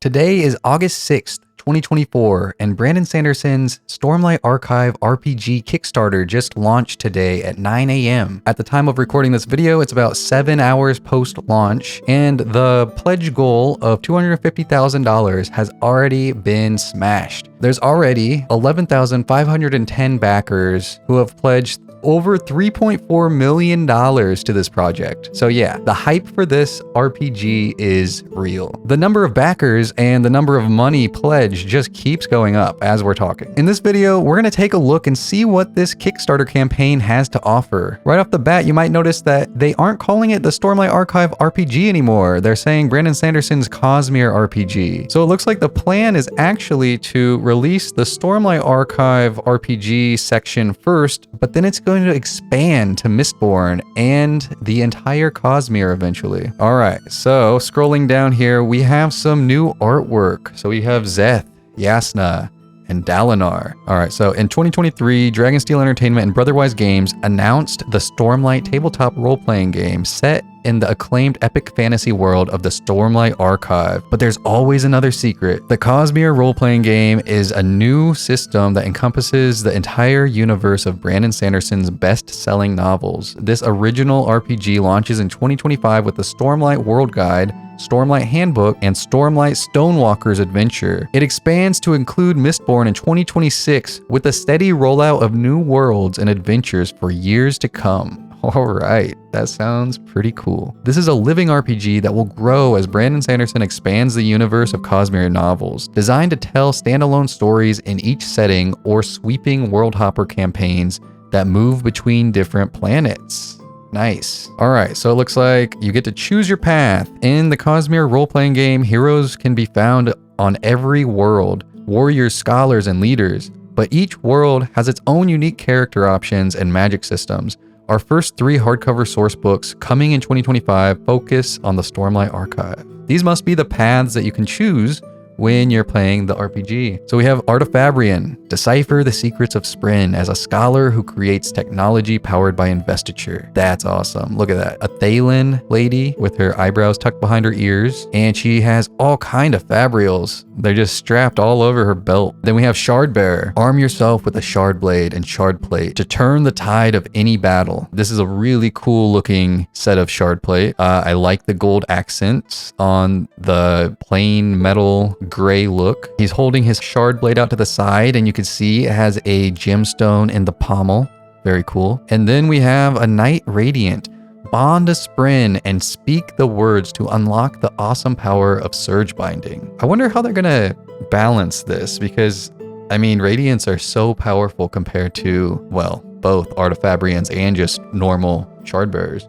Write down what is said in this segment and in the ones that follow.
Today is August 6th, 2024, and Brandon Sanderson's Stormlight Archive RPG Kickstarter just launched today at 9 a.m. At the time of recording this video, it's about 7 hours post-launch, and the pledge goal of $250,000 has already been smashed. There's already 11,510 backers who have pledged over $3.4 million to this project. So yeah, the hype for this RPG is real. The number of backers and the number of money pledged just keeps going up as we're talking. In this video, we're gonna take a look and see what this Kickstarter campaign has to offer. Right off the bat, you might notice that they aren't calling it the Stormlight Archive RPG anymore. They're saying Brandon Sanderson's Cosmere RPG. So it looks like the plan is actually to release the Stormlight Archive RPG section first, but then it's going to expand to Mistborn and the entire Cosmere eventually. All right, so scrolling down here, we have some new artwork. So we have Szeth, Jasnah, and Dalinar. All right, so in 2023, Dragonsteel Entertainment and Brotherwise Games announced the Stormlight tabletop role-playing game set in the acclaimed epic fantasy world of the Stormlight Archive. But there's always another secret. The Cosmere role-playing game is a new system that encompasses the entire universe of Brandon Sanderson's best-selling novels. This original RPG launches in 2025 with the Stormlight World Guide, Stormlight Handbook, and Stormlight Stonewalker's Adventure. It expands to include Mistborn in 2026 with a steady rollout of new worlds and adventures for years to come. Alright, that sounds pretty cool. This is a living RPG that will grow as Brandon Sanderson expands the universe of Cosmere novels, designed to tell standalone stories in each setting or sweeping world hopper campaigns that move between different planets. Nice. All right, so it looks like you get to choose your path. In the Cosmere role-playing game, heroes can be found on every world, warriors, scholars, and leaders, but each world has its own unique character options and magic systems. Our first 3 hardcover source books, coming in 2025, focus on the Stormlight Archive. These must be the paths that you can choose when you're playing the RPG. So we have Artifabrian, decipher the secrets of Sprin as a scholar who creates technology powered by investiture. That's awesome. Look at that. A Thalen lady with her eyebrows tucked behind her ears, and she has all kind of fabrials. They're just strapped all over her belt. Then we have Shardbearer. Arm yourself with a shard blade and shard plate to turn the tide of any battle. This is a really cool looking set of shard plate. I like the gold accents on the plain metal gray look. He's holding his shard blade out to the side, and you can see it has a gemstone in the pommel. Very cool. And then we have a Knight Radiant. Bond to Sprin and speak the words to unlock the awesome power of surge binding. I wonder how they're gonna balance this, because I mean, Radiants are so powerful compared to, well, both Artifabrians and just normal Shardbearers.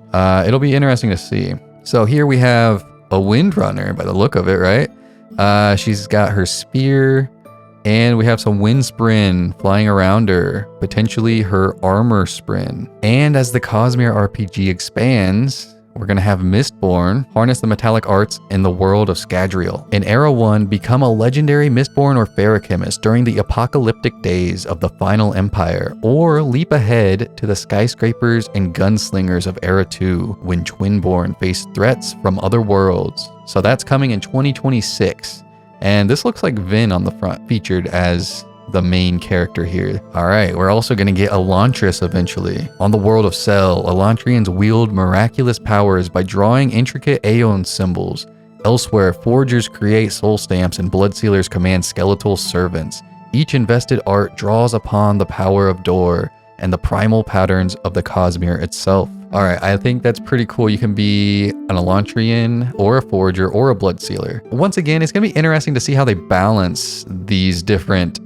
It'll be interesting to see. So here we have a Windrunner by the look of it, right? She's got her spear, and we have some wind sprin flying around her, potentially her armor sprin. And as the Cosmere RPG expands, we're gonna have Mistborn harness the metallic arts in the world of Scadrial. In Era 1, become a legendary Mistborn or Ferrochemist during the apocalyptic days of the Final Empire, or leap ahead to the skyscrapers and gunslingers of Era 2 when Twinborn face threats from other worlds. So that's coming in 2026. And this looks like Vin on the front, featured as the main character here. All right, we're also going to get Elantris eventually. On the world of Cell, Elantrians wield miraculous powers by drawing intricate Aeon symbols. Elsewhere, Forgers create soul stamps and Bloodsealers command skeletal servants. Each invested art draws upon the power of Dor and the primal patterns of the Cosmere itself. All right, I think that's pretty cool. You can be an Elantrian or a Forger or a Bloodsealer. Once again, it's gonna be interesting to see how they balance these different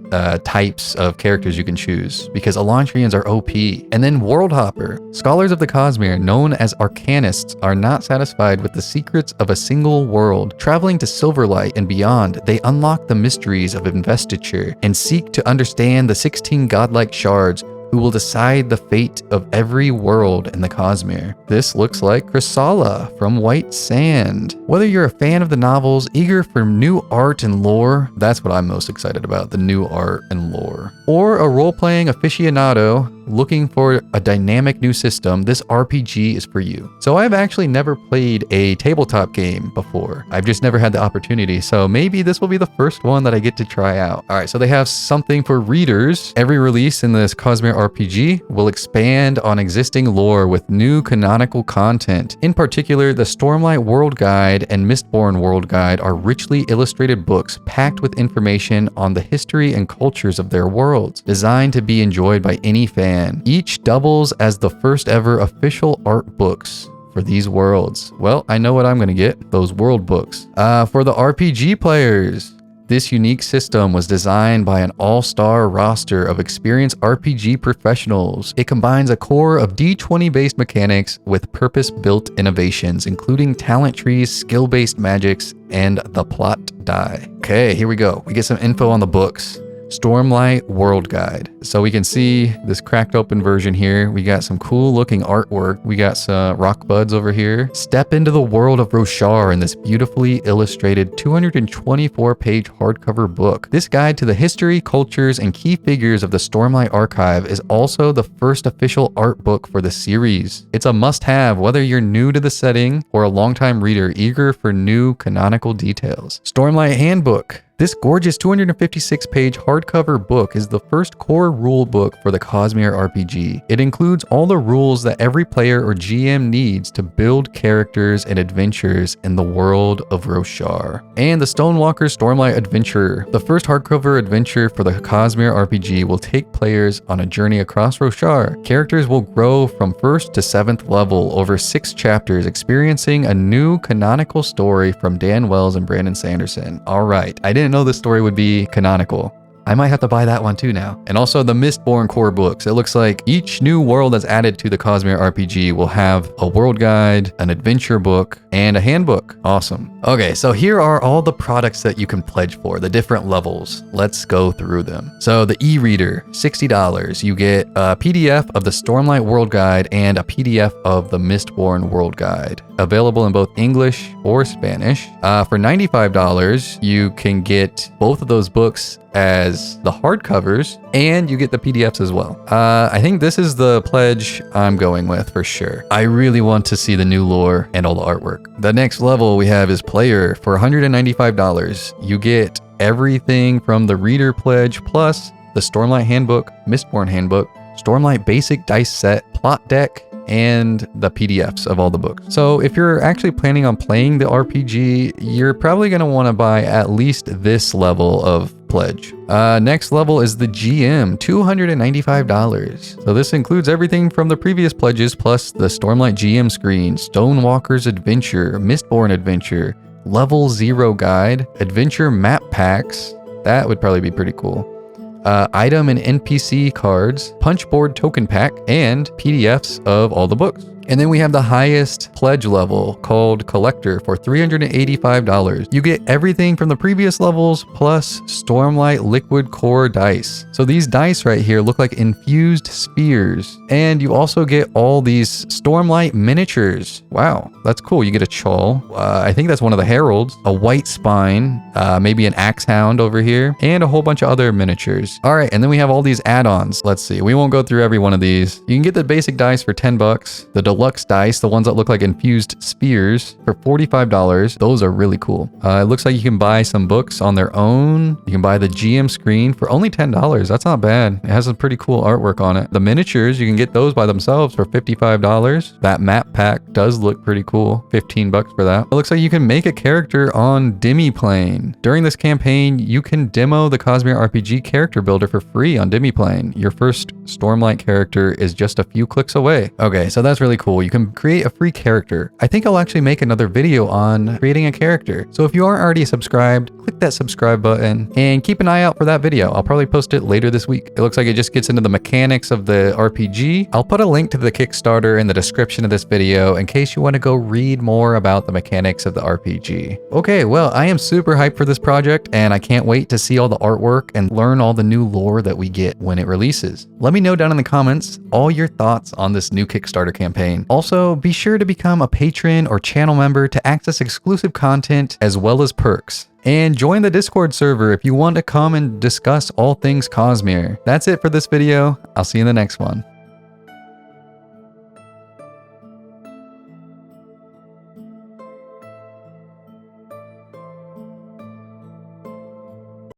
types of characters you can choose, because Elantrians are OP. And then World Hopper. Scholars of the Cosmere, known as Arcanists, are not satisfied with the secrets of a single world. Traveling to Silverlight and beyond, they unlock the mysteries of investiture and seek to understand the 16 godlike shards who will decide the fate of every world in the Cosmere. This looks like Chrysala from White Sand. Whether you're a fan of the novels, eager for new art and lore, that's what I'm most excited about, the new art and lore, or a role-playing aficionado, looking for a dynamic new system, this RPG is for you. So I've actually never played a tabletop game before. I've just never had the opportunity. So maybe this will be the first one that I get to try out. All right, so they have something for readers. Every release in this Cosmere RPG will expand on existing lore with new canonical content. In particular, the Stormlight World Guide and Mistborn World Guide are richly illustrated books packed with information on the history and cultures of their worlds, designed to be enjoyed by any fan. Each doubles as the first ever official art books for these worlds. Well, I know what I'm gonna get, those world books. For the RPG players, this unique system was designed by an all-star roster of experienced RPG professionals. It combines a core of D20-based mechanics with purpose-built innovations, including talent trees, skill-based magics, and the plot die. Okay, here we go. We get some info on the books. Stormlight World Guide. So we can see this cracked open version here. We got some cool looking artwork. We got some rock buds over here. Step into the world of Roshar in this beautifully illustrated 224-page hardcover book. This guide to the history, cultures, and key figures of the Stormlight Archive is also the first official art book for the series. It's a must-have whether you're new to the setting or a longtime reader eager for new canonical details. Stormlight Handbook. This gorgeous 256-page hardcover book is the first core rule book for the Cosmere RPG. It includes all the rules that every player or GM needs to build characters and adventures in the world of Roshar. And the Stonewalker Stormlight Adventure. The first hardcover adventure for the Cosmere RPG will take players on a journey across Roshar. Characters will grow from 1st to 7th level over 6 chapters, experiencing a new canonical story from Dan Wells and Brandon Sanderson. All right, I didn't know this story would be canonical. I might have to buy that one too now. And also the Mistborn core books. It looks like each new world that's added to the Cosmere RPG will have a world guide, an adventure book, and a handbook. Awesome. Okay, so here are all the products that you can pledge for, the different levels. Let's go through them. So the e-reader, $60. You get a PDF of the Stormlight World Guide and a PDF of the Mistborn World Guide. Available in both English or Spanish. For $95, you can get both of those books as the hardcovers, and you get the PDFs as well. I think this is the pledge I'm going with for sure. I really want to see the new lore and all the artwork. The next level we have is player. For $195, you get everything from the reader pledge plus the Stormlight Handbook, Mistborn Handbook, Stormlight Basic Dice Set, Plot Deck, and the PDFs of all the books. So if you're actually planning on playing the RPG, you're probably going to want to buy at least this level of pledge. Next level is the GM, $295. So this includes everything from the previous pledges plus the Stormlight GM screen, Stonewalker's Adventure, Mistborn Adventure, Level 0 Guide, Adventure Map Packs. That would probably be pretty cool. Item and NPC cards, Punchboard Token Pack, and PDFs of all the books. And then we have the highest pledge level called Collector for $385. You get everything from the previous levels plus Stormlight Liquid Core dice. So these dice right here look like infused spheres. And you also get all these Stormlight miniatures. Wow, that's cool. You get a Chawl. I think that's one of the heralds. A White Spine, maybe an Axe Hound over here, and a whole bunch of other miniatures. All right, and then we have all these add-ons. Let's see. We won't go through every one of these. You can get the basic dice for $10. The deluxe dice, the ones that look like infused spheres, for $45. Those are really cool. It looks like you can buy some books on their own. You can buy the GM screen for only $10. That's not bad. It has some pretty cool artwork on it. The miniatures, you can get those by themselves for $55. That map pack does look pretty cool. $15 for that. It looks like you can make a character on Demiplane. During this campaign, you can demo the Cosmere RPG character builder for free on Demiplane. Your first Stormlight character is just a few clicks away. Okay, so that's really cool. You can create a free character. I think I'll actually make another video on creating a character. So if you aren't already subscribed, click that subscribe button and keep an eye out for that video. I'll probably post it later this week. It looks like it just gets into the mechanics of the RPG. I'll put a link to the Kickstarter in the description of this video in case you want to go read more about the mechanics of the RPG. Okay, well, I am super hyped for this project and I can't wait to see all the artwork and learn all the new lore that we get when it releases. Let me know down in the comments all your thoughts on this new Kickstarter campaign. Also, be sure to become a patron or channel member to access exclusive content as well as perks. And join the Discord server if you want to come and discuss all things Cosmere. That's it for this video. I'll see you in the next one.